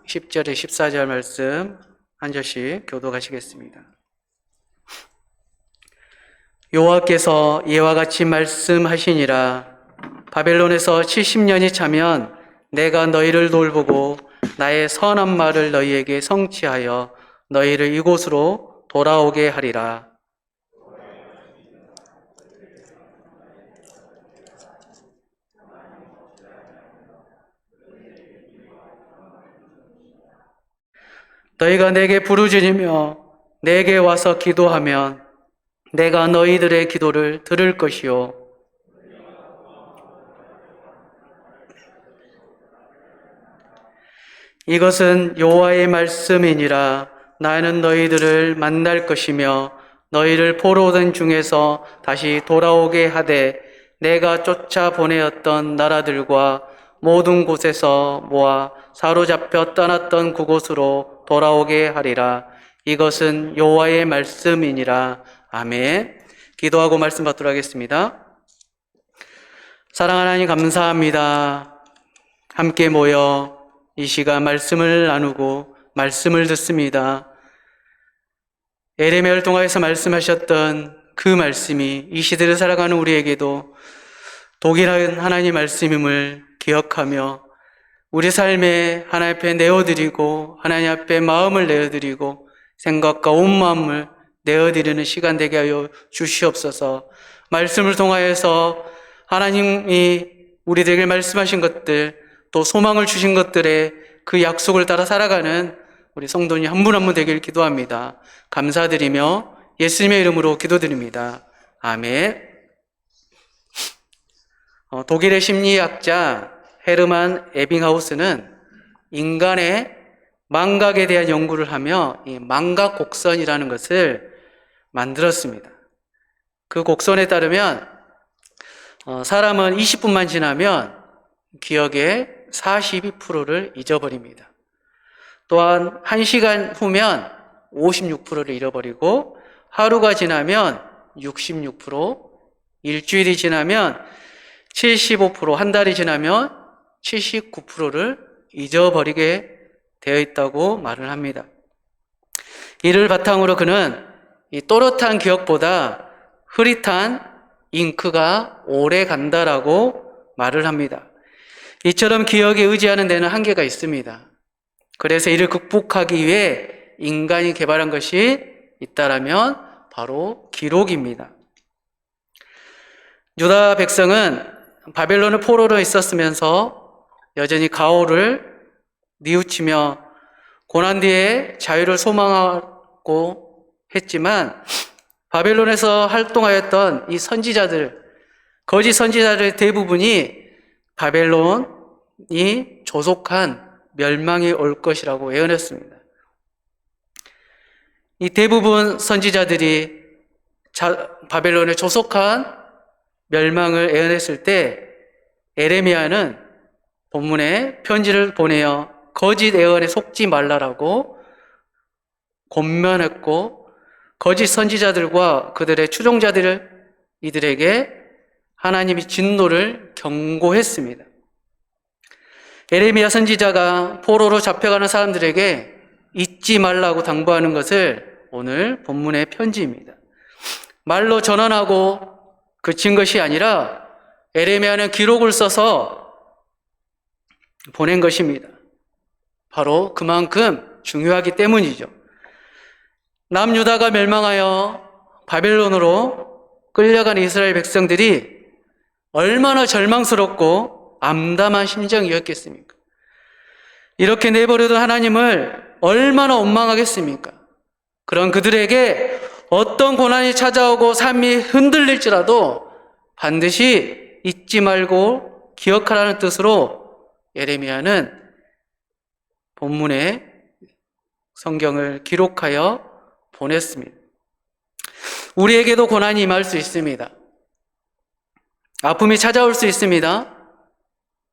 10절에 14절 말씀 한 절씩 교독하시겠습니다. 여호와께서 이와 같이 말씀하시니라. 바벨론에서 70년이 차면 내가 너희를 돌보고 나의 선한 말을 너희에게 성취하여 너희를 이곳으로 돌아오게 하리라. 너희가 내게 부르짖으며 내게 와서 기도하면 내가 너희들의 기도를 들을 것이요 이것은 여호와의 말씀이니라. 나는 너희들을 만날 것이며 너희를 포로 오던 중에서 다시 돌아오게 하되 내가 쫓아 보내었던 나라들과 모든 곳에서 모아 사로잡혀 떠났던 그곳으로 돌아오게 하리라. 이것은 여호와의 말씀이니라. 아멘. 기도하고 말씀 받도록 하겠습니다. 사랑하는 하나님 감사합니다. 함께 모여 이 시간 말씀을 나누고 말씀을 듣습니다. 에레미야를 통하여서 말씀하셨던 그 말씀이 이 시대를 살아가는 우리에게도 동일한 하나님 말씀임을 기억하며 우리 삶에 하나님 앞에 내어드리고 하나님 앞에 마음을 내어드리고 생각과 온 마음을 내어드리는 시간 되게 하여 주시옵소서. 말씀을 통하여서 하나님이 우리들에게 말씀하신 것들 또 소망을 주신 것들의 그 약속을 따라 살아가는 우리 성도님 한 분 한 분 되기를 기도합니다. 감사드리며 예수님의 이름으로 기도드립니다. 아멘. 독일의 심리학자 헤르만 에빙하우스는 인간의 망각에 대한 연구를 하며 이 망각 곡선이라는 것을 만들었습니다. 그 곡선에 따르면 사람은 20분만 지나면 기억의 42%를 잊어버립니다. 또한 1시간 후면 56%를 잃어버리고 하루가 지나면 66%, 일주일이 지나면 75%, 한 달이 지나면 79%를 잊어버리게 되어 있다고 말을 합니다. 이를 바탕으로 그는 이 또렷한 기억보다 흐릿한 잉크가 오래 간다라고 말을 합니다. 이처럼 기억에 의지하는 데는 한계가 있습니다. 그래서 이를 극복하기 위해 인간이 개발한 것이 있다라면 바로 기록입니다. 유다 백성은 바벨론의 포로로 있었으면서 여전히 가오를 뉘우치며 고난 뒤에 자유를 소망하고 했지만 바벨론에서 활동하였던 이 선지자들, 거짓 선지자들의 대부분이 바벨론이 조속한 멸망이 올 것이라고 예언했습니다. 이 대부분 선지자들이 바벨론의 조속한 멸망을 예언했을 때 에레미야는 본문에 편지를 보내어 거짓 예언에 속지 말라라고 권면했고 거짓 선지자들과 그들의 추종자들을 이들에게 하나님이 진노를 경고했습니다. 에레미야 선지자가 포로로 잡혀가는 사람들에게 잊지 말라고 당부하는 것을 오늘 본문의 편지입니다. 말로 전언하고 그친 것이 아니라 에레미야는 기록을 써서 보낸 것입니다. 바로 그만큼 중요하기 때문이죠. 남유다가 멸망하여 바벨론으로 끌려간 이스라엘 백성들이 얼마나 절망스럽고 암담한 심정이었겠습니까? 이렇게 내버려둔 하나님을 얼마나 원망하겠습니까? 그런 그들에게 어떤 고난이 찾아오고 삶이 흔들릴지라도 반드시 잊지 말고 기억하라는 뜻으로 예레미야는 본문에 성경을 기록하여 보냈습니다. 우리에게도 고난이 임할 수 있습니다. 아픔이 찾아올 수 있습니다.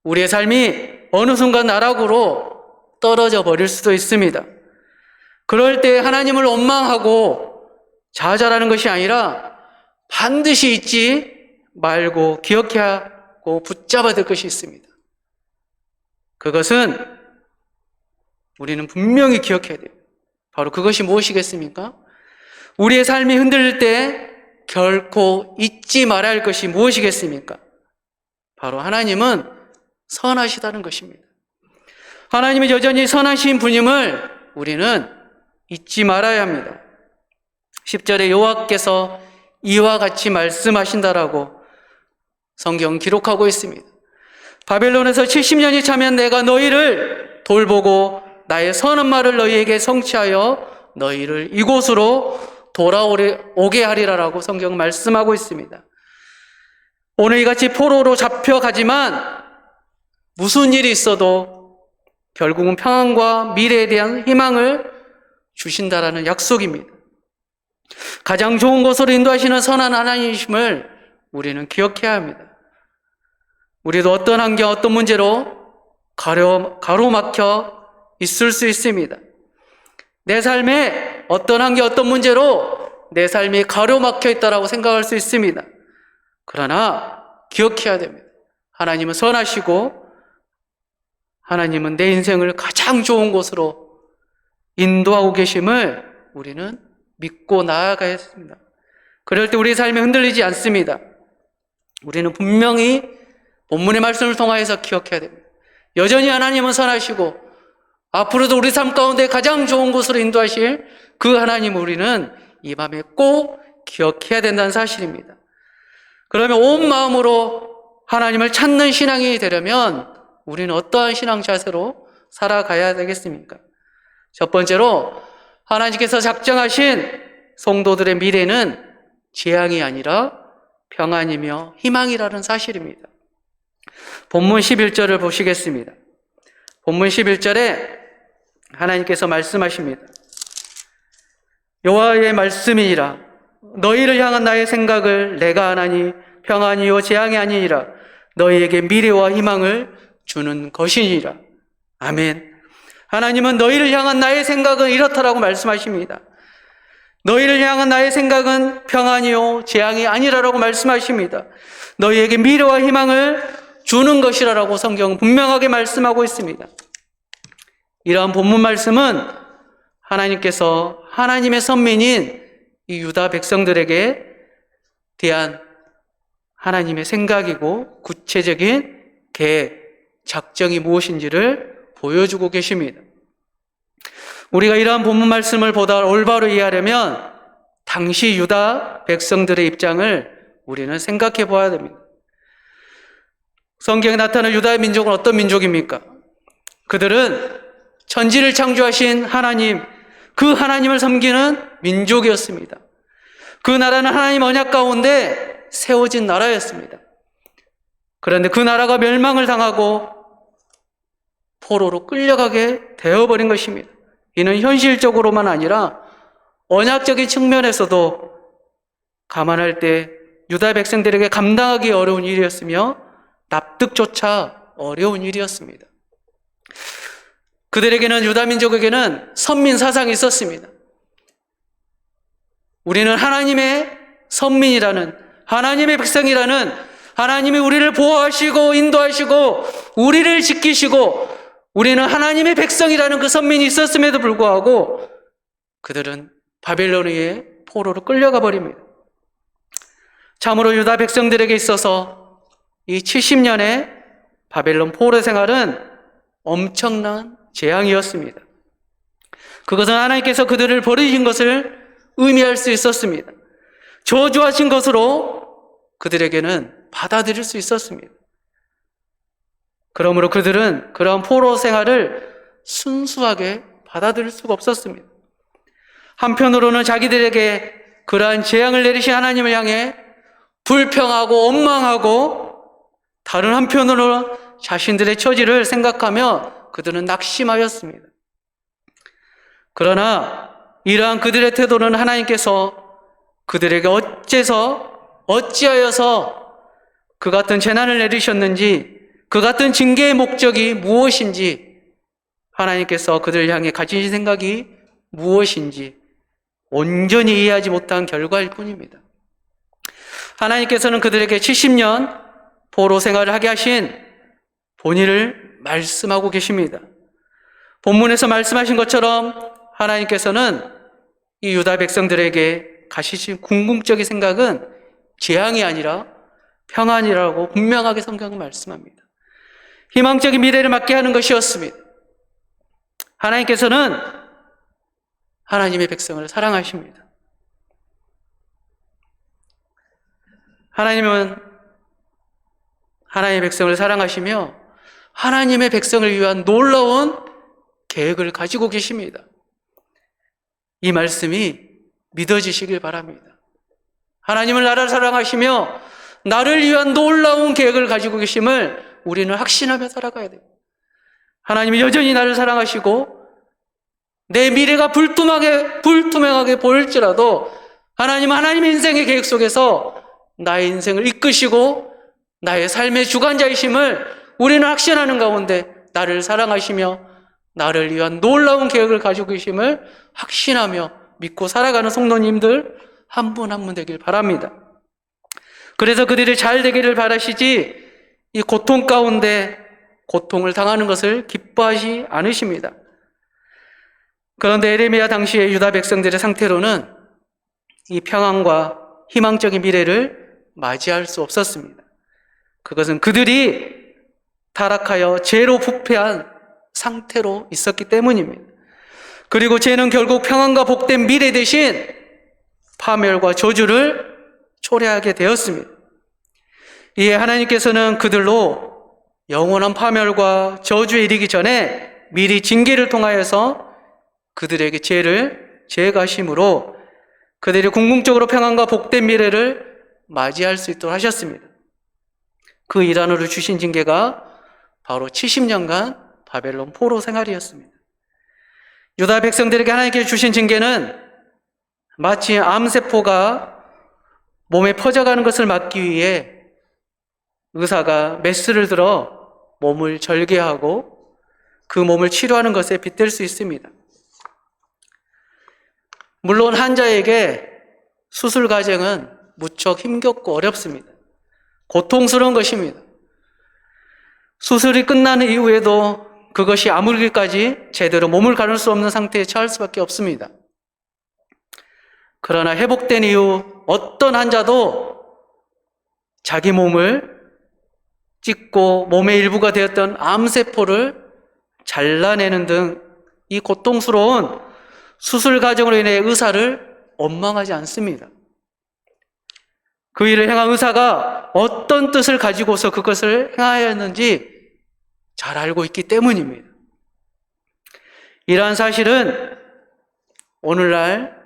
우리의 삶이 어느 순간 나락으로 떨어져 버릴 수도 있습니다. 그럴 때 하나님을 원망하고 좌절하는 것이 아니라 반드시 잊지 말고 기억해야 하고 붙잡아야 될 것이 있습니다. 그것은 우리는 분명히 기억해야 돼요. 바로 그것이 무엇이겠습니까? 우리의 삶이 흔들릴 때 결코 잊지 말아야 할 것이 무엇이겠습니까? 바로 하나님은 선하시다는 것입니다. 하나님이 여전히 선하신 분임을 우리는 잊지 말아야 합니다. 10절에 여호와께서 이와 같이 말씀하신다라고 성경 기록하고 있습니다. 바벨론에서 70년이 차면 내가 너희를 돌보고 나의 선한 말을 너희에게 성취하여 너희를 이곳으로 돌아오게 하리라라고 성경 말씀하고 있습니다. 오늘 이같이 포로로 잡혀가지만 무슨 일이 있어도 결국은 평안과 미래에 대한 희망을 주신다라는 약속입니다. 가장 좋은 곳으로 인도하시는 선한 하나님이심을 우리는 기억해야 합니다. 우리도 어떤 환경, 어떤 문제로 가로막혀 있을 수 있습니다. 내 삶에 어떤 환경, 어떤 문제로 내 삶이 가로막혀 있다라고 생각할 수 있습니다. 그러나 기억해야 됩니다. 하나님은 선하시고 하나님은 내 인생을 가장 좋은 곳으로 인도하고 계심을 우리는 믿고 나아가야 했습니다. 그럴 때 우리 삶이 흔들리지 않습니다. 우리는 분명히 본문의 말씀을 통하여서 기억해야 됩니다. 여전히 하나님은 선하시고 앞으로도 우리 삶 가운데 가장 좋은 곳으로 인도하실 그 하나님을 우리는 이 밤에 꼭 기억해야 된다는 사실입니다. 그러면 온 마음으로 하나님을 찾는 신앙이 되려면 우리는 어떠한 신앙 자세로 살아가야 되겠습니까? 첫 번째로 하나님께서 작정하신 성도들의 미래는 재앙이 아니라 평안이며 희망이라는 사실입니다. 본문 11절을 보시겠습니다. 본문 11절에 하나님께서 말씀하십니다. 여호와의 말씀이니라. 너희를 향한 나의 생각을 내가 하나니 평안이요 재앙이 아니니라. 너희에게 미래와 희망을 주는 것이니라. 아멘. 하나님은 너희를 향한 나의 생각은 이렇다라고 말씀하십니다. 너희를 향한 나의 생각은 평안이요 재앙이 아니라라고 말씀하십니다. 너희에게 미래와 희망을 주는 것이라라고 성경은 분명하게 말씀하고 있습니다. 이러한 본문 말씀은 하나님께서 하나님의 선민인 이 유다 백성들에게 대한 하나님의 생각이고 구체적인 계획, 작정이 무엇인지를 보여주고 계십니다. 우리가 이러한 본문 말씀을 보다 올바로 이해하려면 당시 유다 백성들의 입장을 우리는 생각해 보아야 됩니다. 성경에 나타나는 유다의 민족은 어떤 민족입니까? 그들은 천지를 창조하신 하나님, 그 하나님을 섬기는 민족이었습니다. 그 나라는 하나님 언약 가운데 세워진 나라였습니다. 그런데 그 나라가 멸망을 당하고 포로로 끌려가게 되어버린 것입니다. 이는 현실적으로만 아니라 언약적인 측면에서도 감안할 때 유다 백성들에게 감당하기 어려운 일이었으며 납득조차 어려운 일이었습니다. 그들에게는, 유다 민족에게는 선민 사상이 있었습니다. 우리는 하나님의 선민이라는, 하나님의 백성이라는, 하나님이 우리를 보호하시고 인도하시고 우리를 지키시고 우리는 하나님의 백성이라는 그 선민이 있었음에도 불구하고 그들은 바벨론의 포로로 끌려가 버립니다. 참으로 유다 백성들에게 있어서 이 70년의 바벨론 포로 생활은 엄청난 재앙이었습니다. 그것은 하나님께서 그들을 버리신 것을 의미할 수 있었습니다. 저주하신 것으로 그들에게는 받아들일 수 있었습니다. 그러므로 그들은 그러한 포로 생활을 순수하게 받아들일 수가 없었습니다. 한편으로는 자기들에게 그러한 재앙을 내리신 하나님을 향해 불평하고 원망하고, 다른 한편으로는 자신들의 처지를 생각하며 그들은 낙심하였습니다. 그러나 이러한 그들의 태도는 하나님께서 그들에게 어찌하여서 그 같은 재난을 내리셨는지, 그 같은 징계의 목적이 무엇인지, 하나님께서 그들을 향해 가지신 생각이 무엇인지 온전히 이해하지 못한 결과일 뿐입니다. 하나님께서는 그들에게 70년 포로 생활을 하게 하신 본의를 말씀하고 계십니다. 본문에서 말씀하신 것처럼 하나님께서는 이 유다 백성들에게 가지신 궁극적인 생각은 재앙이 아니라 평안이라고 분명하게 성경은 말씀합니다. 희망적인 미래를 맞게 하는 것이었습니다. 하나님께서는 하나님의 백성을 사랑하십니다. 하나님은 하나님의 백성을 사랑하시며 하나님의 백성을 위한 놀라운 계획을 가지고 계십니다. 이 말씀이 믿어지시길 바랍니다. 하나님은 나를 사랑하시며 나를 위한 놀라운 계획을 가지고 계심을 우리는 확신하며 살아가야 됩니다. 하나님이 여전히 나를 사랑하시고 내 미래가 불투명하게 보일지라도 하나님은 하나님의 인생의 계획 속에서 나의 인생을 이끄시고 나의 삶의 주관자이심을 우리는 확신하는 가운데 나를 사랑하시며 나를 위한 놀라운 계획을 가지고 계심을 확신하며 믿고 살아가는 성도님들 한 분 한 분 되길 바랍니다. 그래서 그들이 잘 되기를 바라시지 이 고통 가운데 고통을 당하는 것을 기뻐하지 않으십니다. 그런데 에레미야 당시의 유다 백성들의 상태로는 이 평안과 희망적인 미래를 맞이할 수 없었습니다. 그것은 그들이 타락하여 죄로 부패한 상태로 있었기 때문입니다. 그리고 죄는 결국 평안과 복된 미래 대신 파멸과 저주를 초래하게 되었습니다. 이에 하나님께서는 그들로 영원한 파멸과 저주에 이르기 전에 미리 징계를 통하여서 그들에게 죄를 제거하심으로 그들이 궁극적으로 평안과 복된 미래를 맞이할 수 있도록 하셨습니다. 그 일환으로 주신 징계가 바로 70년간 바벨론 포로 생활이었습니다. 유다 백성들에게 하나님께서 주신 징계는 마치 암세포가 몸에 퍼져가는 것을 막기 위해 의사가 메스를 들어 몸을 절개하고 그 몸을 치료하는 것에 빗댈 수 있습니다. 물론 환자에게 수술 과정은 무척 힘겹고 어렵습니다. 고통스러운 것입니다. 수술이 끝나는 이후에도 그것이 아물기까지 제대로 몸을 가눌 수 없는 상태에 처할 수밖에 없습니다. 그러나 회복된 이후 어떤 환자도 자기 몸을 찢고 몸의 일부가 되었던 암세포를 잘라내는 등 이 고통스러운 수술 과정으로 인해 의사를 원망하지 않습니다. 그 일을 행한 의사가 어떤 뜻을 가지고서 그것을 행하였는지 잘 알고 있기 때문입니다. 이러한 사실은 오늘날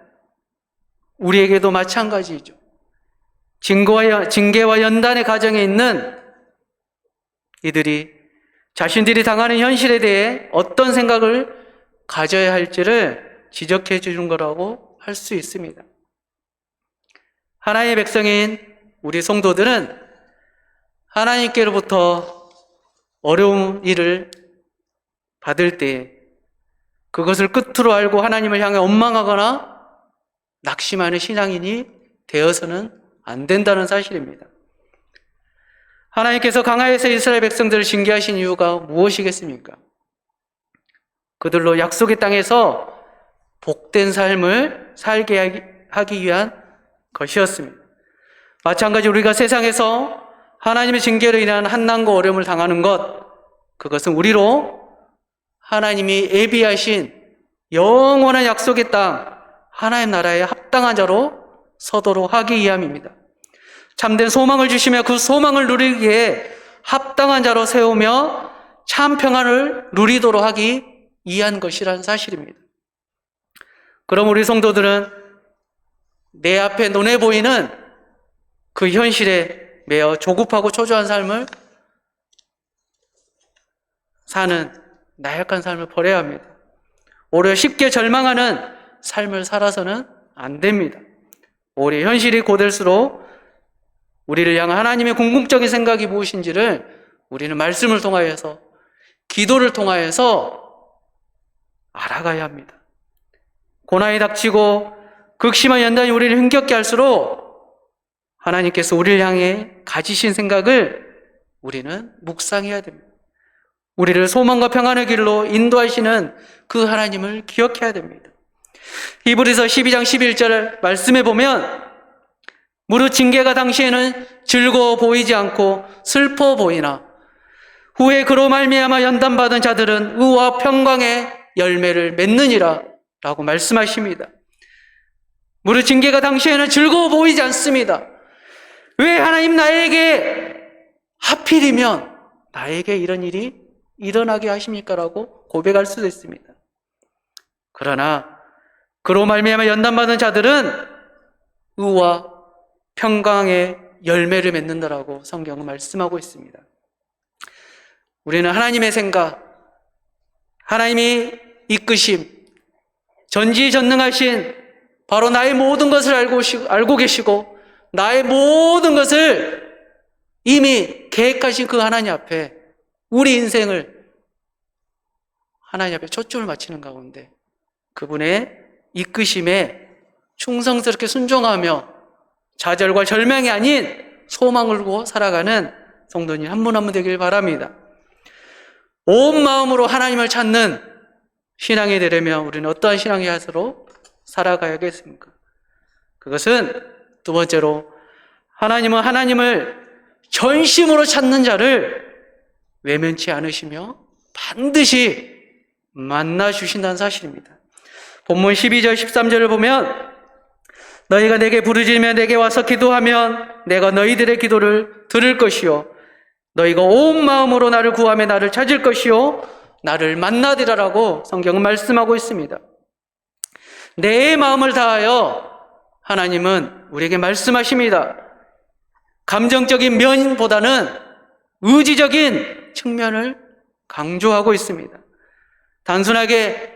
우리에게도 마찬가지죠. 징계와 연단의 과정에 있는 이들이 자신들이 당하는 현실에 대해 어떤 생각을 가져야 할지를 지적해 주는 거라고 할 수 있습니다. 하나님의 백성인 우리 성도들은 하나님께로부터 어려운 일을 받을 때 그것을 끝으로 알고 하나님을 향해 원망하거나 낙심하는 신앙인이 되어서는 안 된다는 사실입니다. 하나님께서 강하에서 이스라엘 백성들을 징계하신 이유가 무엇이겠습니까? 그들로 약속의 땅에서 복된 삶을 살게 하기 위한 것이었습니다. 마찬가지로 우리가 세상에서 하나님의 징계로 인한 한난과 어려움을 당하는 것, 그것은 우리로 하나님이 예비하신 영원한 약속의 땅, 하나님 나라에 합당한 자로 서도록 하기 위함입니다. 참된 소망을 주시며 그 소망을 누리기에 합당한 자로 세우며 참 평안을 누리도록 하기 위한 것이라는 사실입니다. 그럼 우리 성도들은 내 앞에 눈에 보이는 그 현실에 매어 조급하고 초조한 삶을 사는 나약한 삶을 버려야 합니다. 오히려 쉽게 절망하는 삶을 살아서는 안 됩니다. 오히려 현실이 고될수록 우리를 향한 하나님의 궁극적인 생각이 무엇인지를 우리는 말씀을 통하여서 기도를 통하여서 알아가야 합니다. 고난이 닥치고 극심한 연단이 우리를 힘겹게 할수록 하나님께서 우리를 향해 가지신 생각을 우리는 묵상해야 됩니다. 우리를 소망과 평안의 길로 인도하시는 그 하나님을 기억해야 됩니다. 히브리서 12장 11절 말씀에 보면 무릇 징계가 당시에는 즐거워 보이지 않고 슬퍼 보이나 후에 그로 말미암아 연단받은 자들은 의와 평강의 열매를 맺느니라 라고 말씀하십니다. 무릇 징계가 당시에는 즐거워 보이지 않습니다. 왜 하나님 나에게 하필이면 나에게 이런 일이 일어나게 하십니까? 라고 고백할 수도 있습니다. 그러나 그로 말미암아 연단받은 자들은 의와 평강의 열매를 맺는다라고 성경은 말씀하고 있습니다. 우리는 하나님의 생각, 하나님이 이끄심, 전지전능하신 바로 나의 모든 것을 알고 계시고 나의 모든 것을 이미 계획하신 그 하나님 앞에 우리 인생을 하나님 앞에 초점을 맞추는 가운데 그분의 이끄심에 충성스럽게 순종하며 좌절과 절망이 아닌 소망을 두고 살아가는 성도님 한 분 한 분 되길 바랍니다. 온 마음으로 하나님을 찾는 신앙이 되려면 우리는 어떠한 신앙의 자세로 살아가야겠습니까? 그것은 두 번째로 하나님은 하나님을 전심으로 찾는 자를 외면치 않으시며 반드시 만나 주신다는 사실입니다. 본문 12절 13절을 보면 너희가 내게 부르짖으며 내게 와서 기도하면 내가 너희들의 기도를 들을 것이요 너희가 온 마음으로 나를 구하며 나를 찾을 것이요 나를 만나리라라고 성경은 말씀하고 있습니다. 내 마음을 다하여 하나님은 우리에게 말씀하십니다. 감정적인 면보다는 의지적인 측면을 강조하고 있습니다. 단순하게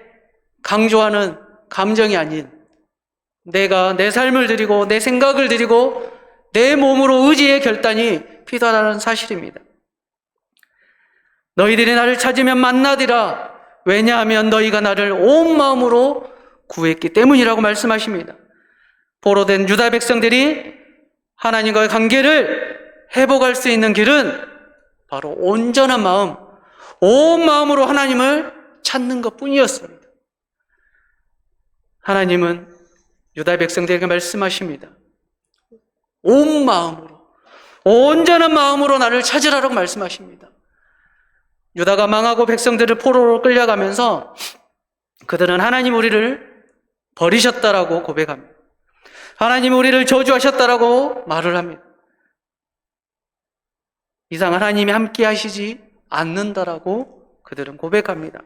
강조하는 감정이 아닌 내가 내 삶을 드리고 내 생각을 드리고 내 몸으로 의지의 결단이 필요하다는 사실입니다. 너희들이 나를 찾으면 만나리라. 왜냐하면 너희가 나를 온 마음으로 구했기 때문이라고 말씀하십니다. 포로된 유다 백성들이 하나님과의 관계를 회복할 수 있는 길은 바로 온전한 마음, 온 마음으로 하나님을 찾는 것뿐이었습니다. 하나님은 유다 백성들에게 말씀하십니다. 온 마음으로, 온전한 마음으로 나를 찾으라고 말씀하십니다. 유다가 망하고 백성들을 포로로 끌려가면서 그들은 하나님 우리를 버리셨다라고 고백합니다. 하나님 우리를 저주하셨다라고 말을 합니다. 이상 하나님이 함께 하시지 않는다라고 그들은 고백합니다.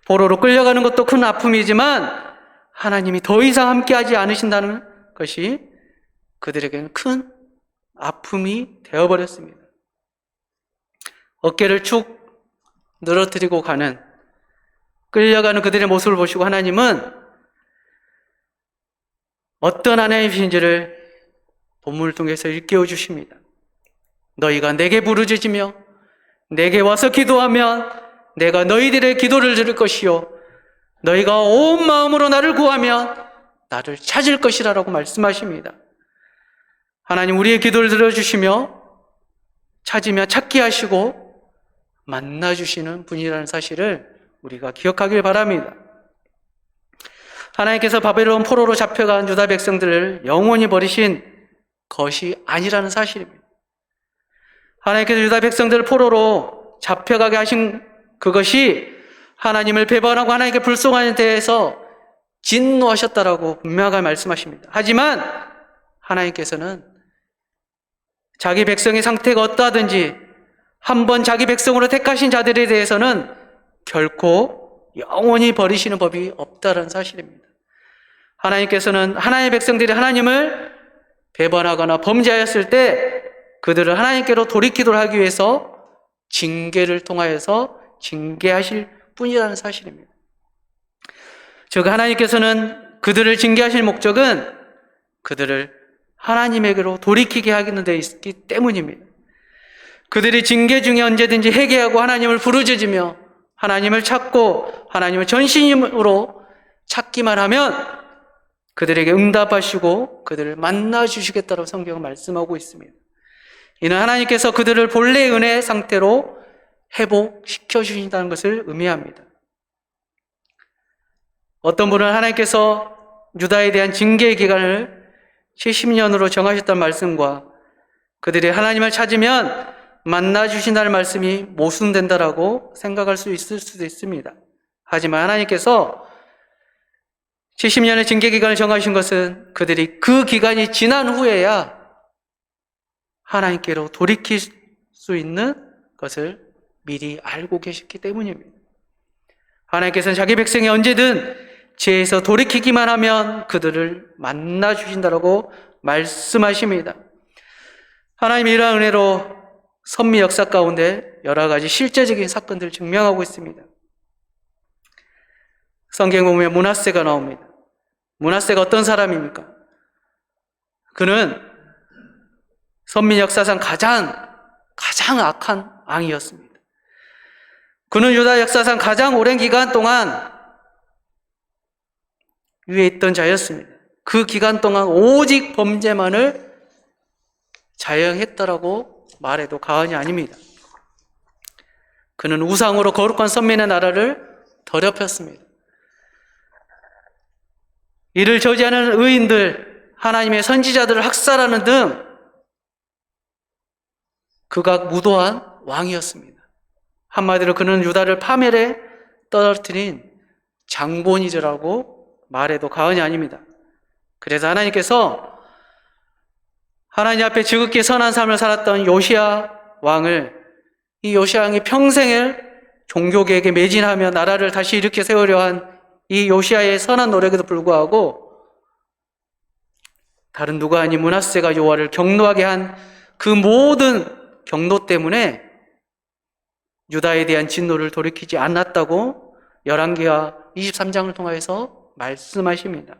포로로 끌려가는 것도 큰 아픔이지만 하나님이 더 이상 함께 하지 않으신다는 것이 그들에게는 큰 아픔이 되어버렸습니다. 어깨를 축 늘어뜨리고 가는 끌려가는 그들의 모습을 보시고 하나님은 어떤 하나님이신지를 본문을 통해서 일깨워 주십니다. 너희가 내게 부르짖으며 내게 와서 기도하면 내가 너희들의 기도를 들을 것이요 너희가 온 마음으로 나를 구하면 나를 찾을 것이라고 말씀하십니다. 하나님 우리의 기도를 들어주시며 찾으며 찾게 하시고 만나주시는 분이라는 사실을 우리가 기억하길 바랍니다. 하나님께서 바벨론 포로로 잡혀간 유다 백성들을 영원히 버리신 것이 아니라는 사실입니다. 하나님께서 유다 백성들을 포로로 잡혀가게 하신 그것이 하나님을 배반하고 하나님께 불송하는 데에서 진노하셨다라고 분명하게 말씀하십니다. 하지만 하나님께서는 자기 백성의 상태가 어떠하든지 한번 자기 백성으로 택하신 자들에 대해서는 결코 영원히 버리시는 법이 없다는 사실입니다. 하나님께서는 하나님의 백성들이 하나님을 배반하거나 범죄하였을 때 그들을 하나님께로 돌이키도록 하기 위해서 징계를 통하여서 징계하실 뿐이라는 사실입니다. 즉 하나님께서는 그들을 징계하실 목적은 그들을 하나님에게로 돌이키게 하는 데 있기 때문입니다. 그들이 징계 중에 언제든지 회개하고 하나님을 부르짖으며 하나님을 찾고 하나님을 전심으로 찾기만 하면 그들에게 응답하시고 그들을 만나주시겠다고 성경은 말씀하고 있습니다. 이는 하나님께서 그들을 본래의 은혜 상태로 회복시켜 주신다는 것을 의미합니다. 어떤 분은 하나님께서 유다에 대한 징계의 기간을 70년으로 정하셨다는 말씀과 그들이 하나님을 찾으면 만나 주신다는 말씀이 모순된다라고 생각할 수 있을 수도 있습니다. 하지만 하나님께서 70년의 징계 기간을 정하신 것은 그들이 그 기간이 지난 후에야 하나님께로 돌이킬 수 있는 것을 미리 알고 계셨기 때문입니다. 하나님께서는 자기 백성이 언제든 죄에서 돌이키기만 하면 그들을 만나 주신다라고 말씀하십니다. 하나님의 이러한 은혜로 선미 역사 가운데 여러 가지 실제적인 사건들을 증명하고 있습니다. 성경에 보면 므낫세가 나옵니다. 므낫세가 어떤 사람입니까? 그는 선민 역사상 가장 악한 왕이었습니다. 그는 유다 역사상 가장 오랜 기간 동안 위에 있던 자였습니다. 그 기간 동안 오직 범죄만을 자행했다라고 말해도 과언이 아닙니다. 그는 우상으로 거룩한 선민의 나라를 더럽혔습니다. 이를 저지하는 의인들, 하나님의 선지자들을 학살하는 등 그가 무도한 왕이었습니다. 한마디로 그는 유다를 파멸에 떨어뜨린 장본이라고 말해도 과언이 아닙니다. 그래서 하나님께서 하나님 앞에 지극히 선한 삶을 살았던 요시야 왕을, 이 요시야 왕이 평생을 종교개혁에 매진하며 나라를 다시 일으켜 세우려 한 이 요시야의 선한 노력에도 불구하고 다른 누가 아닌 므낫세가 여호와를 경노하게 한 그 모든 경노 때문에 유다에 대한 진노를 돌이키지 않았다고 열왕기하 23장을 통해서 말씀하십니다.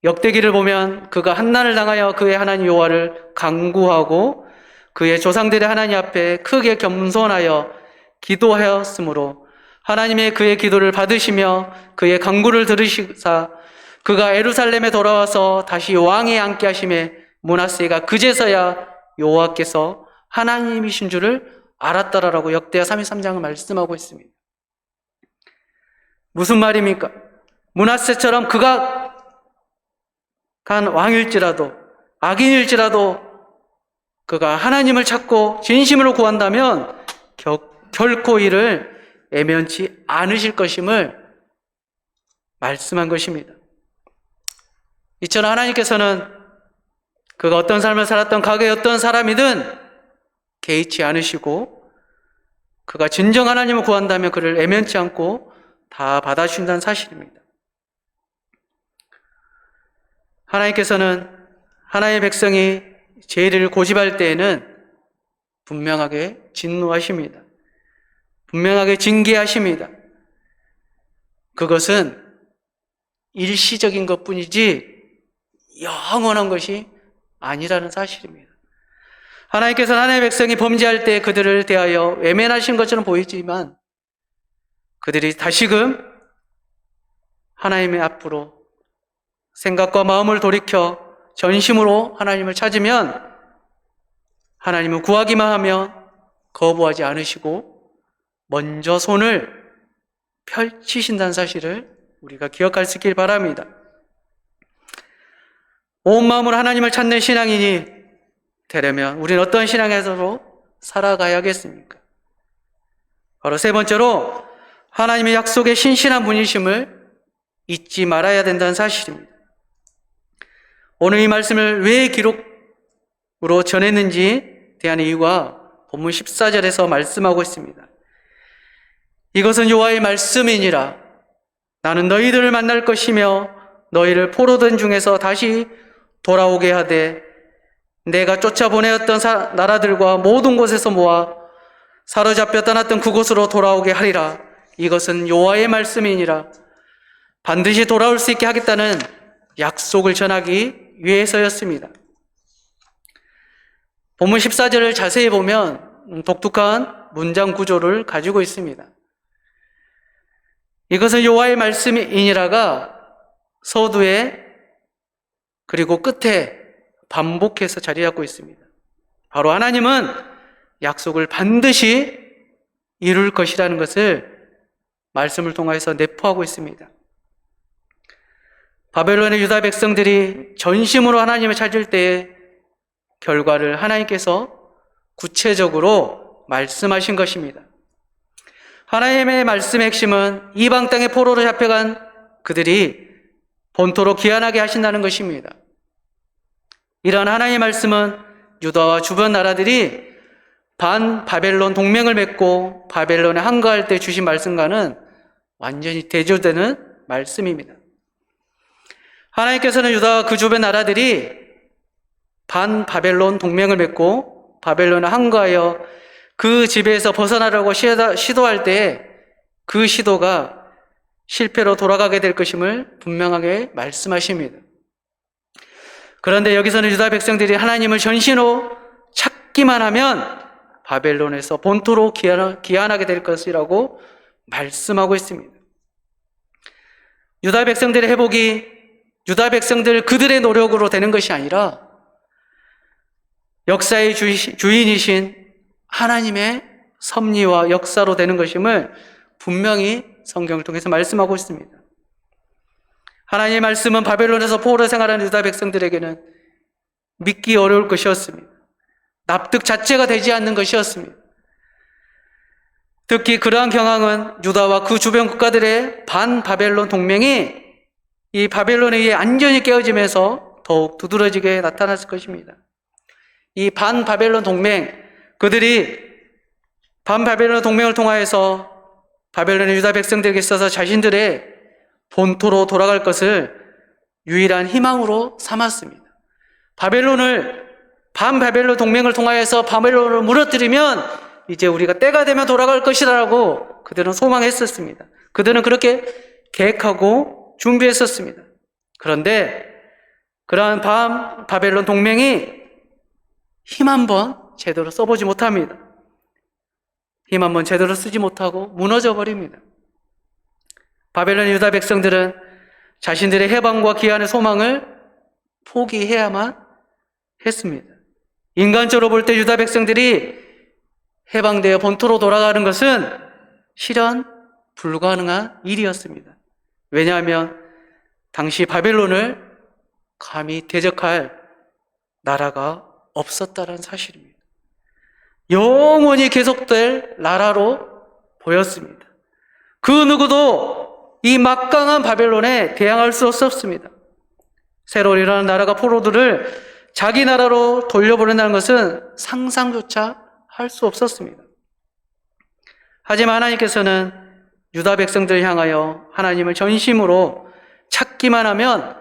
역대기를 보면 그가 한난을 당하여 그의 하나님 여호와를 간구하고 그의 조상들의 하나님 앞에 크게 겸손하여 기도하였으므로 하나님의 그의 기도를 받으시며 그의 간구를 들으시사 그가 예루살렘에 돌아와서 다시 왕에 앉게 하심에 므낫세가 그제서야 여호와께서 하나님이신 줄을 알았더라라고 역대하 33장을 말씀하고 있습니다. 무슨 말입니까? 므낫세처럼 그가 간 왕일지라도 악인일지라도 그가 하나님을 찾고 진심으로 구한다면 결코 이를 애면치 않으실 것임을 말씀한 것입니다. 이처럼 하나님께서는 그가 어떤 삶을 살았던 과거의 어떤 사람이든 개의치 않으시고 그가 진정 하나님을 구한다면 그를 애면치 않고 다 받아주신다는 사실입니다. 하나님께서는 하나님의 백성이 죄를 고집할 때에는 분명하게 진노하십니다. 분명하게 징계하십니다. 그것은 일시적인 것뿐이지 영원한 것이 아니라는 사실입니다. 하나님께서는 하나님의 백성이 범죄할 때 그들을 대하여 외면하신 것처럼 보이지만 그들이 다시금 하나님의 앞으로 생각과 마음을 돌이켜 전심으로 하나님을 찾으면 하나님을 구하기만 하면 거부하지 않으시고 먼저 손을 펼치신다는 사실을 우리가 기억할 수 있길 바랍니다. 온 마음으로 하나님을 찾는 신앙인이 되려면 우리는 어떤 신앙에서로 살아가야겠습니까? 바로 세 번째로 하나님의 약속의 신실한 분이심을 잊지 말아야 된다는 사실입니다. 오늘 이 말씀을 왜 기록으로 전했는지 대한 이유가 본문 14절에서 말씀하고 있습니다. 이것은 여호와의 말씀이니라. 나는 너희들을 만날 것이며 너희를 포로된 중에서 다시 돌아오게 하되 내가 쫓아보내었던 나라들과 모든 곳에서 모아 사로잡혀 떠났던 그곳으로 돌아오게 하리라. 이것은 여호와의 말씀이니라. 반드시 돌아올 수 있게 하겠다는 약속을 전하기 위해서였습니다. 본문 14절을 자세히 보면 독특한 문장 구조를 가지고 있습니다. 이것은 여호와의 말씀이니라가 서두에 그리고 끝에 반복해서 자리 잡고 있습니다. 바로 하나님은 약속을 반드시 이룰 것이라는 것을 말씀을 통해서 내포하고 있습니다. 바벨론의 유다 백성들이 전심으로 하나님을 찾을 때의 결과를 하나님께서 구체적으로 말씀하신 것입니다. 하나님의 말씀의 핵심은 이방 땅의 포로로 잡혀간 그들이 본토로 귀환하게 하신다는 것입니다. 이러한 하나님의 말씀은 유다와 주변 나라들이 반 바벨론 동맹을 맺고 바벨론에 항거할 때 주신 말씀과는 완전히 대조되는 말씀입니다. 하나님께서는 유다와 그 주변 나라들이 반 바벨론 동맹을 맺고 바벨론에 항거하여 그 지배에서 벗어나려고 시도할 때 그 시도가 실패로 돌아가게 될 것임을 분명하게 말씀하십니다. 그런데 여기서는 유다 백성들이 하나님을 전신으로 찾기만 하면 바벨론에서 본토로 귀환하게 될 것이라고 말씀하고 있습니다. 유다 백성들의 회복이 유다 백성들 그들의 노력으로 되는 것이 아니라 역사의 주인이신 하나님의 섭리와 역사로 되는 것임을 분명히 성경을 통해서 말씀하고 있습니다. 하나님의 말씀은 바벨론에서 포로로 생활하는 유다 백성들에게는 믿기 어려울 것이었습니다. 납득 자체가 되지 않는 것이었습니다. 특히 그러한 경향은 유다와 그 주변 국가들의 반바벨론 동맹이 이 바벨론에 의해 안전히 깨어지면서 더욱 두드러지게 나타났을 것입니다. 이 반바벨론 동맹, 그들이 반바벨론 동맹을 통하여서 바벨론의 유다 백성들에게 있어서 자신들의 본토로 돌아갈 것을 유일한 희망으로 삼았습니다. 반바벨론 동맹을 통하여서 바벨론을 무너뜨리면 이제 우리가 때가 되면 돌아갈 것이라고 그들은 소망했었습니다. 그들은 그렇게 계획하고 준비했었습니다. 그런데 그러한 바벨론 동맹이 힘 한번 제대로 써보지 못합니다. 힘 한번 제대로 쓰지 못하고 무너져 버립니다. 바벨론 유다 백성들은 자신들의 해방과 귀환의 소망을 포기해야만 했습니다. 인간적으로 볼 때 유다 백성들이 해방되어 본토로 돌아가는 것은 실현 불가능한 일이었습니다. 왜냐하면 당시 바벨론을 감히 대적할 나라가 없었다는 사실입니다. 영원히 계속될 나라로 보였습니다. 그 누구도 이 막강한 바벨론에 대항할 수 없었습니다. 새로 일어나는 나라가 포로들을 자기 나라로 돌려보낸다는 것은 상상조차 할 수 없었습니다. 하지만 하나님께서는 유다 백성들을 향하여 하나님을 전심으로 찾기만 하면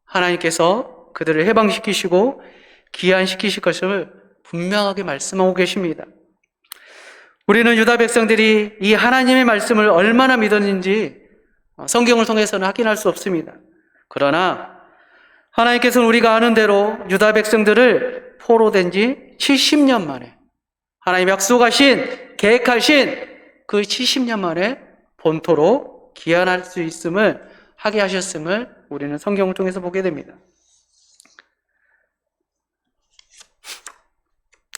하나님께서 그들을 해방시키시고 귀환시키실 것을 분명하게 말씀하고 계십니다. 우리는 유다 백성들이 이 하나님의 말씀을 얼마나 믿었는지 성경을 통해서는 확인할 수 없습니다. 그러나 하나님께서는 우리가 아는 대로 유다 백성들을 포로된 지 70년 만에 하나님 약속하신, 계획하신 그 70년 만에 본토로 귀환할 수 있음을 하게 하셨음을 우리는 성경을 통해서 보게 됩니다.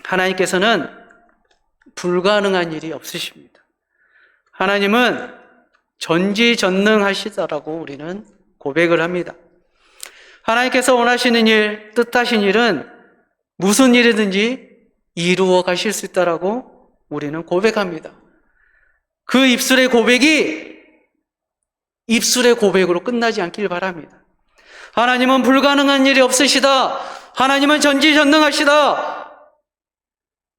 하나님께서는 불가능한 일이 없으십니다. 하나님은 전지전능하시다라고 우리는 고백을 합니다. 하나님께서 원하시는 일, 뜻하신 일은 무슨 일이든지 이루어 가실 수 있다라고 우리는 고백합니다. 그 입술의 고백이 입술의 고백으로 끝나지 않길 바랍니다. 하나님은 불가능한 일이 없으시다. 하나님은 전지전능하시다.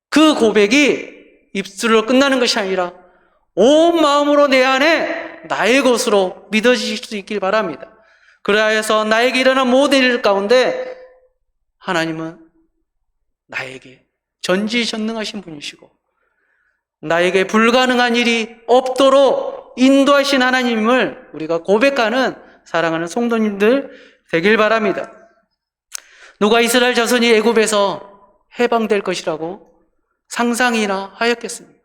그 고백이 입술로 끝나는 것이 아니라 온 마음으로 내 안에 나의 것으로 믿어지실 수 있길 바랍니다. 그래서 나에게 일어난 모든 일 가운데 하나님은 나에게 전지전능하신 분이시고 나에게 불가능한 일이 없도록 인도하신 하나님을 우리가 고백하는 사랑하는 성도님들 되길 바랍니다. 누가 이스라엘 자손이 애굽에서 해방될 것이라고 상상이나 하였겠습니까?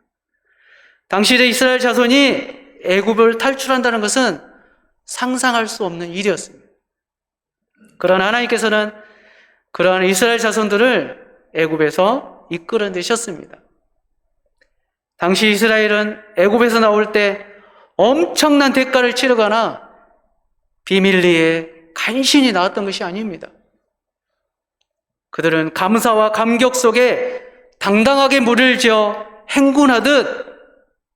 당시의 이스라엘 자손이 애굽을 탈출한다는 것은 상상할 수 없는 일이었습니다. 그러나 하나님께서는 그러한 이스라엘 자손들을 애굽에서 이끌어내셨습니다. 당시 이스라엘은 애굽에서 나올 때 엄청난 대가를 치르거나 비밀리에 간신히 나왔던 것이 아닙니다. 그들은 감사와 감격 속에 당당하게 물을 지어 행군하듯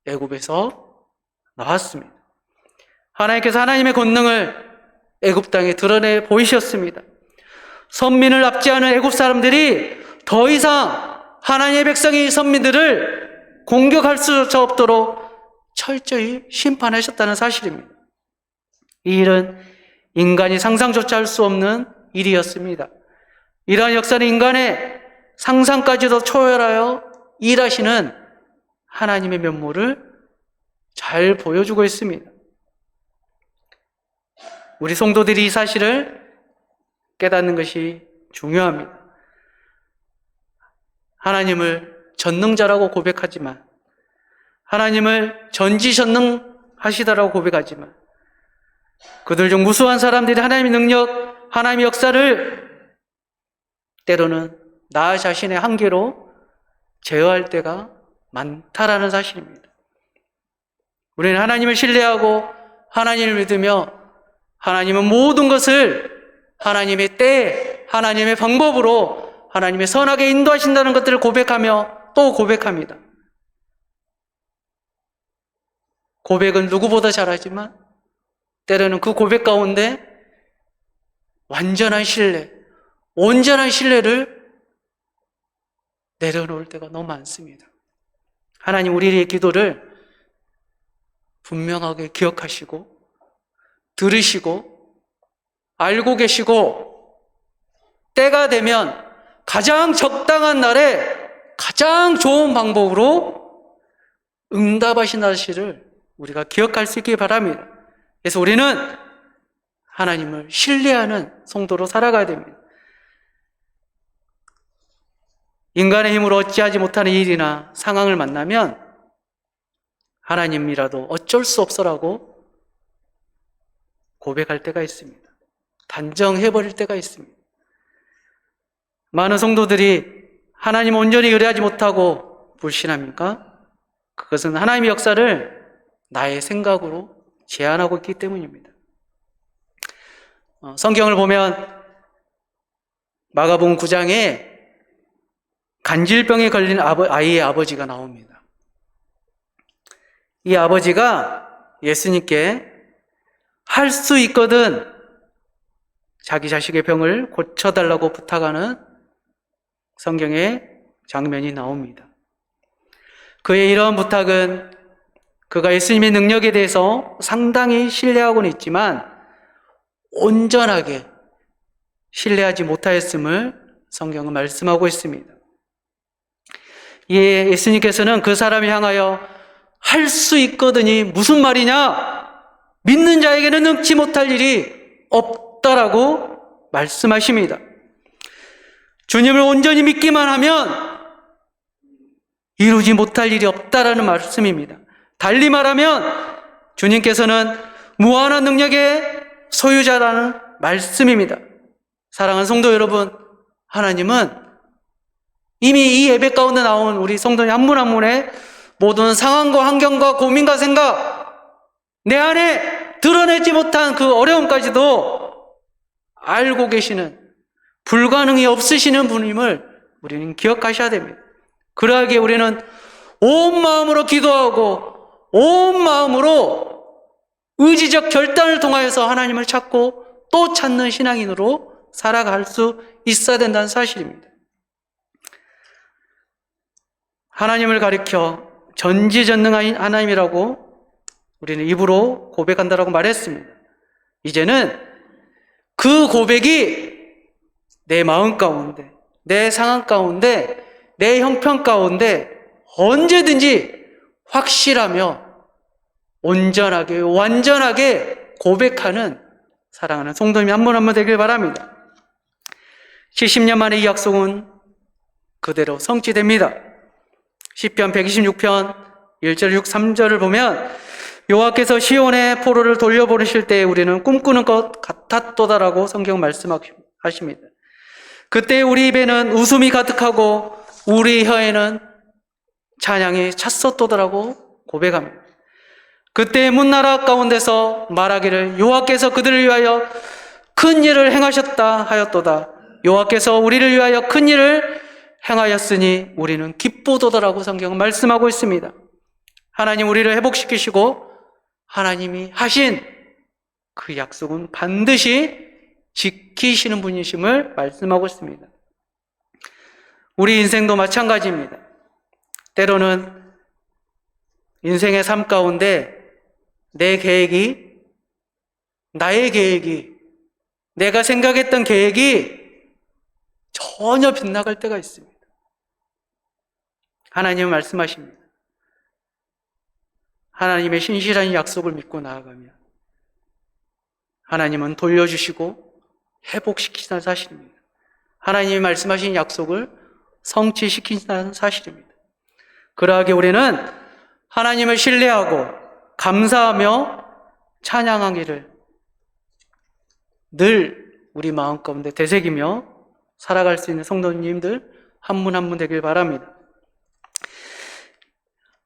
애굽에서 나왔습니다. 하나님께서 하나님의 권능을 애굽 땅에 드러내 보이셨습니다. 선민을 납치하는 애굽 사람들이 더 이상 하나님의 백성이 선민들을 공격할 수조차 없도록 철저히 심판하셨다는 사실입니다. 이 일은 인간이 상상조차 할 수 없는 일이었습니다. 이러한 역사는 인간의 상상까지도 초월하여 일하시는 하나님의 면모를 잘 보여주고 있습니다. 우리 성도들이 이 사실을 깨닫는 것이 중요합니다. 하나님을 전능자라고 고백하지만, 하나님을 전지전능하시다라고 고백하지만, 그들 중 무수한 사람들이 하나님의 능력, 하나님의 역사를 때로는 나 자신의 한계로 제어할 때가 많다라는 사실입니다. 우리는 하나님을 신뢰하고 하나님을 믿으며 하나님은 모든 것을 하나님의 때, 하나님의 방법으로 하나님의 선하게 인도하신다는 것들을 고백하며 또 고백합니다. 고백은 누구보다 잘하지만 때로는 그 고백 가운데 완전한 신뢰, 온전한 신뢰를 내려놓을 때가 너무 많습니다. 하나님 우리의 기도를 분명하게 기억하시고 들으시고 알고 계시고 때가 되면 가장 적당한 날에 가장 좋은 방법으로 응답하신 사실을 우리가 기억할 수 있기 바랍니다. 그래서 우리는 하나님을 신뢰하는 성도로 살아가야 됩니다. 인간의 힘으로 어찌하지 못하는 일이나 상황을 만나면 하나님이라도 어쩔 수 없어라고 고백할 때가 있습니다. 단정해버릴 때가 있습니다. 많은 성도들이 하나님 온전히 의뢰하지 못하고 불신합니까? 그것은 하나님의 역사를 나의 생각으로 제한하고 있기 때문입니다. 성경을 보면 마가복음 9장에 간질병에 걸린 아이의 아버지가 나옵니다. 이 아버지가 예수님께 할 수 있거든 자기 자식의 병을 고쳐달라고 부탁하는 성경의 장면이 나옵니다. 그의 이러한 부탁은 그가 예수님의 능력에 대해서 상당히 신뢰하고는 있지만 온전하게 신뢰하지 못하였음을 성경은 말씀하고 있습니다. 이에 예수님께서는 그 사람을 향하여 할 수 있거든이 무슨 말이냐? 믿는 자에게는 능치 못할 일이 없다라고 말씀하십니다. 주님을 온전히 믿기만 하면 이루지 못할 일이 없다라는 말씀입니다. 달리 말하면 주님께서는 무한한 능력의 소유자라는 말씀입니다. 사랑하는 성도 여러분, 하나님은 이미 이 예배 가운데 나온 우리 성도님 한 분 한 분의 모든 상황과 환경과 고민과 생각, 내 안에 드러내지 못한 그 어려움까지도 알고 계시는, 불가능이 없으시는 분임을 우리는 기억하셔야 됩니다. 그러하기에 우리는 온 마음으로 기도하고 온 마음으로 의지적 결단을 통하여서 하나님을 찾고 또 찾는 신앙인으로 살아갈 수 있어야 된다는 사실입니다. 하나님을 가리켜 전지전능한 하나님이라고 우리는 입으로 고백한다라고 말했습니다. 이제는 그 고백이 내 마음 가운데, 내 상황 가운데, 내 형편 가운데 언제든지 확실하며 온전하게, 완전하게 고백하는 사랑하는 성도님이 한 분 한 분 되길 바랍니다. 70년 만에 이 약속은 그대로 성취됩니다. 시편 126편 1절 3절을 보면 여호와께서 시온의 포로를 돌려보내실 때 우리는 꿈꾸는 것 같았도다라고 성경 말씀하십니다. 그때 우리 입에는 웃음이 가득하고 우리 혀에는 찬양이 찼었도다라고 고백합니다. 그때 문나라 가운데서 말하기를 여호와께서 그들을 위하여 큰 일을 행하셨다 하였도다. 여호와께서 우리를 위하여 큰 일을 행하였으니 우리는 기쁘도다라고 성경은 말씀하고 있습니다. 하나님 우리를 회복시키시고 하나님이 하신 그 약속은 반드시 지키시는 분이심을 말씀하고 있습니다. 우리 인생도 마찬가지입니다. 때로는 인생의 삶 가운데 내 계획이, 나의 계획이, 내가 생각했던 계획이 전혀 빗나갈 때가 있습니다. 하나님은 말씀하십니다. 하나님의 신실한 약속을 믿고 나아가면 하나님은 돌려주시고 회복시키시는 사실입니다. 하나님이 말씀하신 약속을 성취시키시는 사실입니다. 그러하게 우리는 하나님을 신뢰하고 감사하며 찬양하기를 늘 우리 마음 가운데 되새기며 살아갈 수 있는 성도님들 한 분 한 분 되길 바랍니다.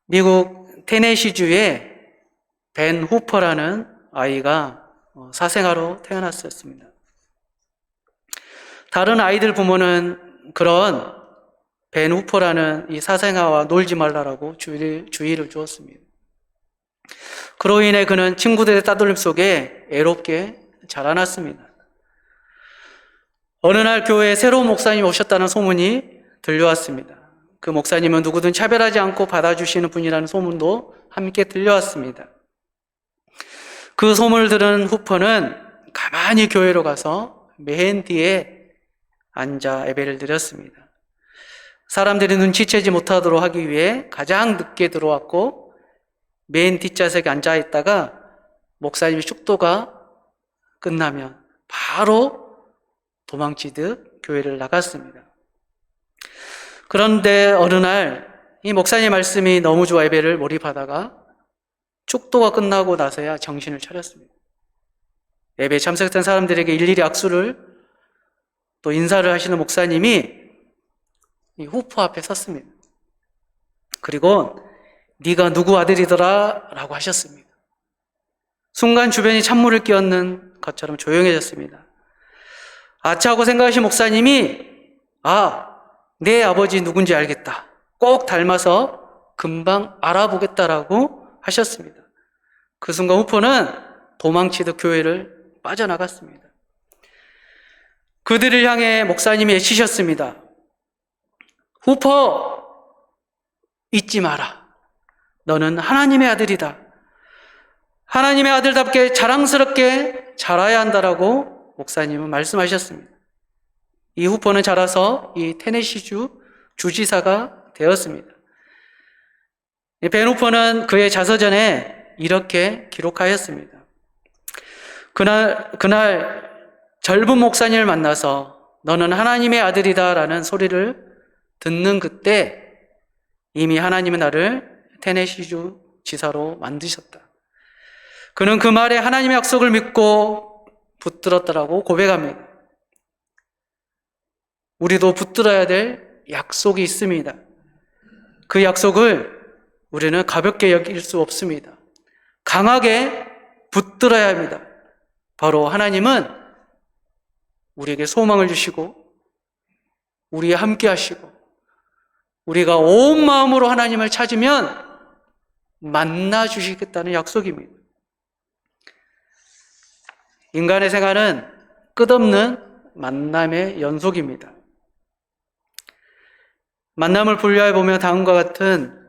미국 테네시주에 벤 후퍼라는 아이가 사생아로 태어났었습니다. 다른 아이들 부모는 그런 벤 후퍼라는 이 사생아와 놀지 말라라고 주의를 주었습니다. 그로 인해 그는 친구들의 따돌림 속에 애롭게 자라났습니다. 어느 날 교회에 새로운 목사님이 오셨다는 소문이 들려왔습니다. 그 목사님은 누구든 차별하지 않고 받아주시는 분이라는 소문도 함께 들려왔습니다. 그 소문을 들은 후퍼는 가만히 교회로 가서 맨 뒤에 앉아 예배를 드렸습니다. 사람들이 눈치채지 못하도록 하기 위해 가장 늦게 들어왔고 맨 뒷좌석에 앉아 있다가 목사님의 축도가 끝나면 바로 도망치듯 교회를 나갔습니다. 그런데 어느 날 이 목사님 말씀이 너무 좋아 예배를 몰입하다가 축도가 끝나고 나서야 정신을 차렸습니다. 예배에 참석했던 사람들에게 일일이 악수를 또 인사를 하시는 목사님이 이 후퍼 앞에 섰습니다. 그리고 네가 누구 아들이더라 라고 하셨습니다. 순간 주변이 찬물을 끼얹는 것처럼 조용해졌습니다. 아차 하고 생각하신 목사님이 내 아버지 누군지 알겠다. 꼭 닮아서 금방 알아보겠다라고 하셨습니다. 그 순간 후퍼는 도망치듯 교회를 빠져나갔습니다. 그들을 향해 목사님이 외치셨습니다. 후퍼, 잊지 마라. 너는 하나님의 아들이다. 하나님의 아들답게 자랑스럽게 자라야 한다라고 목사님은 말씀하셨습니다. 이 후퍼는 자라서 이 테네시주 주지사가 되었습니다. 벤 후퍼는 그의 자서전에 이렇게 기록하였습니다. 그날 젊은 목사님을 만나서 너는 하나님의 아들이다 라는 소리를 듣는 그때 이미 하나님은 나를 테네시주 지사로 만드셨다. 그는 그 말에 하나님의 약속을 믿고 붙들었다라고 고백합니다. 우리도 붙들어야 될 약속이 있습니다. 그 약속을 우리는 가볍게 여길 수 없습니다. 강하게 붙들어야 합니다. 바로 하나님은 우리에게 소망을 주시고 우리와 함께 하시고 우리가 온 마음으로 하나님을 찾으면 만나 주시겠다는 약속입니다. 인간의 생활은 끝없는 만남의 연속입니다. 만남을 분류해 보면 다음과 같은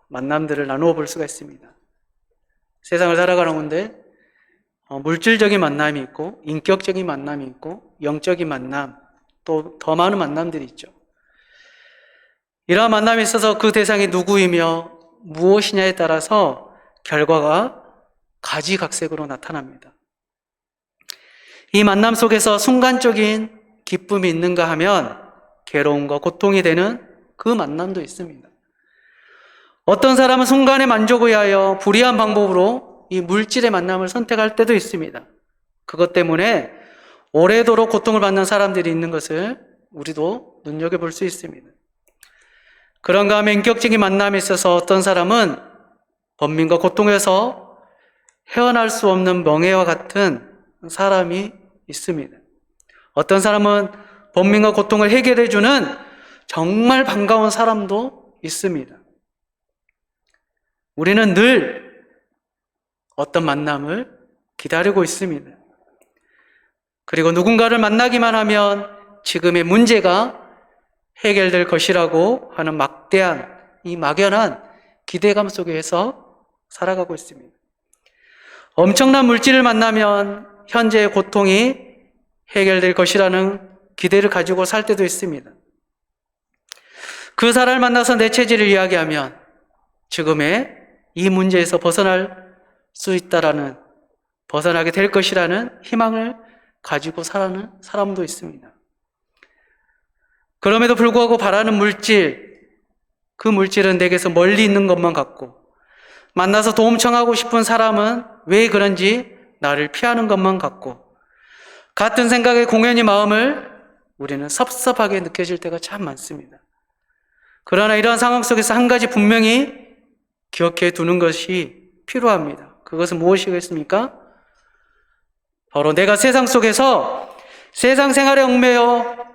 만남들을 나누어 볼 수가 있습니다. 세상을 살아가는 건데 물질적인 만남이 있고 인격적인 만남이 있고 영적인 만남 또 더 많은 만남들이 있죠. 이러한 만남에 있어서 그 대상이 누구이며 무엇이냐에 따라서 결과가 가지각색으로 나타납니다. 이 만남 속에서 순간적인 기쁨이 있는가 하면 괴로움과 고통이 되는 그 만남도 있습니다. 어떤 사람은 순간의 만족을 위하여 불의한 방법으로 이 물질의 만남을 선택할 때도 있습니다. 그것 때문에 오래도록 고통을 받는 사람들이 있는 것을 우리도 눈여겨볼 수 있습니다. 그런가 하면 인격적인 만남에 있어서 어떤 사람은 번민과 고통에서 헤어날 수 없는 멍에와 같은 사람이 있습니다. 어떤 사람은 번민과 고통을 해결해주는 정말 반가운 사람도 있습니다. 우리는 늘 어떤 만남을 기다리고 있습니다. 그리고 누군가를 만나기만 하면 지금의 문제가 해결될 것이라고 하는 막대한, 이 막연한 기대감 속에서 살아가고 있습니다. 엄청난 물질을 만나면 현재의 고통이 해결될 것이라는 기대를 가지고 살 때도 있습니다. 그 사람을 만나서 내 체질을 이야기하면 지금의 이 문제에서 벗어날 수 있다라는, 벗어나게 될 것이라는 희망을 가지고 살아가는 사람도 있습니다. 그럼에도 불구하고 바라는 물질, 그 물질은 내게서 멀리 있는 것만 같고, 만나서 도움 청하고 싶은 사람은 왜 그런지 나를 피하는 것만 같고, 같은 생각에 공연히 마음을 우리는 섭섭하게 느껴질 때가 참 많습니다. 그러나 이러한 상황 속에서 한 가지 분명히 기억해 두는 것이 필요합니다. 그것은 무엇이겠습니까? 바로 내가 세상 속에서 세상 생활에 얽매여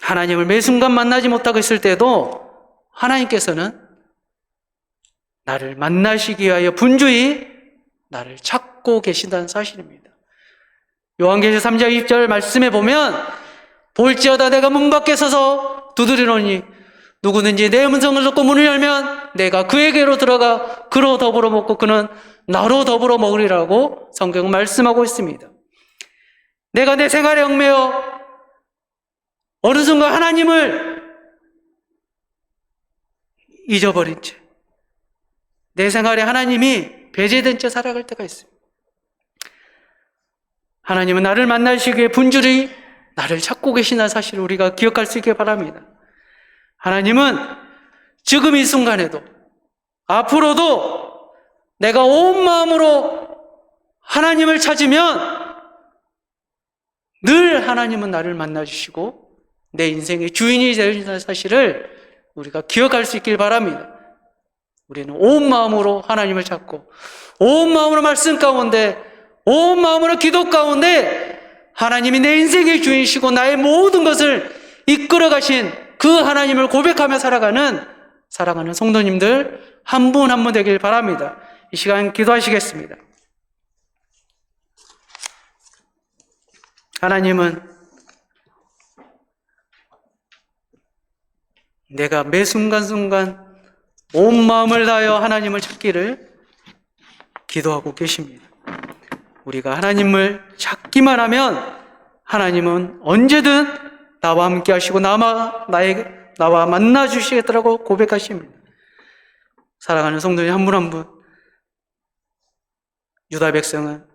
하나님을 매 순간 만나지 못하고 있을 때도 하나님께서는 나를 만나시기 위하여 분주히 나를 찾고 계신다는 사실입니다. 요한계시록 3장 20절 말씀에 보면 볼지어다 내가 문 밖에 서서 두드리노니 누구든지 내 음성을 듣고 문을 열면 내가 그에게로 들어가 그로 더불어 먹고 그는 나로 더불어 먹으리라고 성경은 말씀하고 있습니다. 내가 내 생활에 얽매여 어느 순간 하나님을 잊어버린 채, 내 생활에 하나님이 배제된 채 살아갈 때가 있습니다. 하나님은 나를 만나시기 위해 분주히 나를 찾고 계시다는 사실을 우리가 기억할 수 있게 바랍니다. 하나님은 지금 이 순간에도 앞으로도 내가 온 마음으로 하나님을 찾으면 늘 하나님은 나를 만나주시고 내 인생의 주인이 되신다는 사실을 우리가 기억할 수 있길 바랍니다. 우리는 온 마음으로 하나님을 찾고 온 마음으로 말씀 가운데 온 마음으로 기도 가운데 하나님이 내 인생의 주인이시고 나의 모든 것을 이끌어 가신 그 하나님을 고백하며 살아가는 사랑하는 성도님들 한 분 한 분 되길 바랍니다. 이 시간 기도하시겠습니다. 하나님은 내가 매 순간순간 온 마음을 다하여 하나님을 찾기를 기도하고 계십니다. 우리가 하나님을 찾기만 하면 하나님은 언제든 나와 함께 하시고 나와 만나 주시겠다고 고백하십니다. 사랑하는 성도님 한 분 한 분, 유다 백성은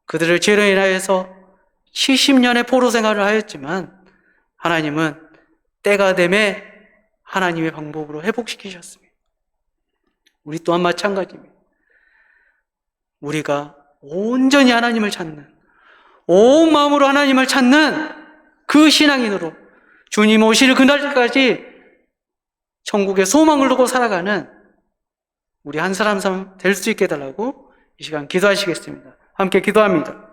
그들을 죄로 인하여서 70년의 포로 생활을 하였지만 하나님은 때가 되매 하나님의 방법으로 회복시키셨습니다. 우리 또한 마찬가지입니다. 우리가 온전히 하나님을 찾는, 온 마음으로 하나님을 찾는 그 신앙인으로 주님 오실 그날까지 천국의 소망을 두고 살아가는 우리 한 사람 될 수 있게 해달라고 이 시간 기도하시겠습니다. 함께 기도합니다.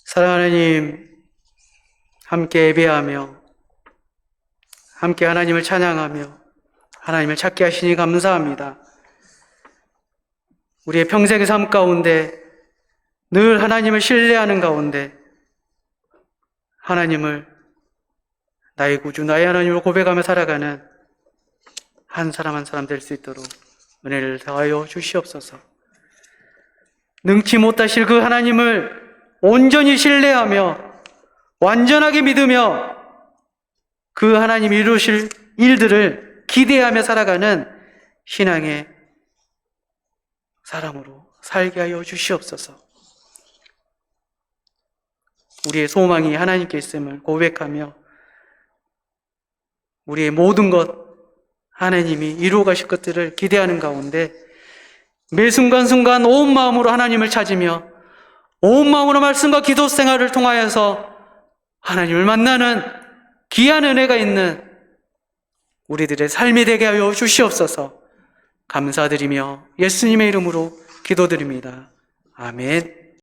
사랑하는 하나님, 함께 예배하며 함께 하나님을 찬양하며 하나님을 찾게 하시니 감사합니다. 우리의 평생의 삶 가운데 늘 하나님을 신뢰하는 가운데 하나님을 나의 구주, 나의 하나님을 고백하며 살아가는 한 사람 한 사람 될 수 있도록 은혜를 더하여 주시옵소서. 능치 못하실 그 하나님을 온전히 신뢰하며 완전하게 믿으며 그 하나님이 이루실 일들을 기대하며 살아가는 신앙의 사람으로 살게 하여 주시옵소서. 우리의 소망이 하나님께 있음을 고백하며 우리의 모든 것 하나님이 이루어 가실 것들을 기대하는 가운데 매 순간순간 온 마음으로 하나님을 찾으며 온 마음으로 말씀과 기도 생활을 통하여서 하나님을 만나는 귀한 은혜가 있는 우리들의 삶이 되게 하여 주시옵소서. 감사드리며 예수님의 이름으로 기도드립니다. 아멘.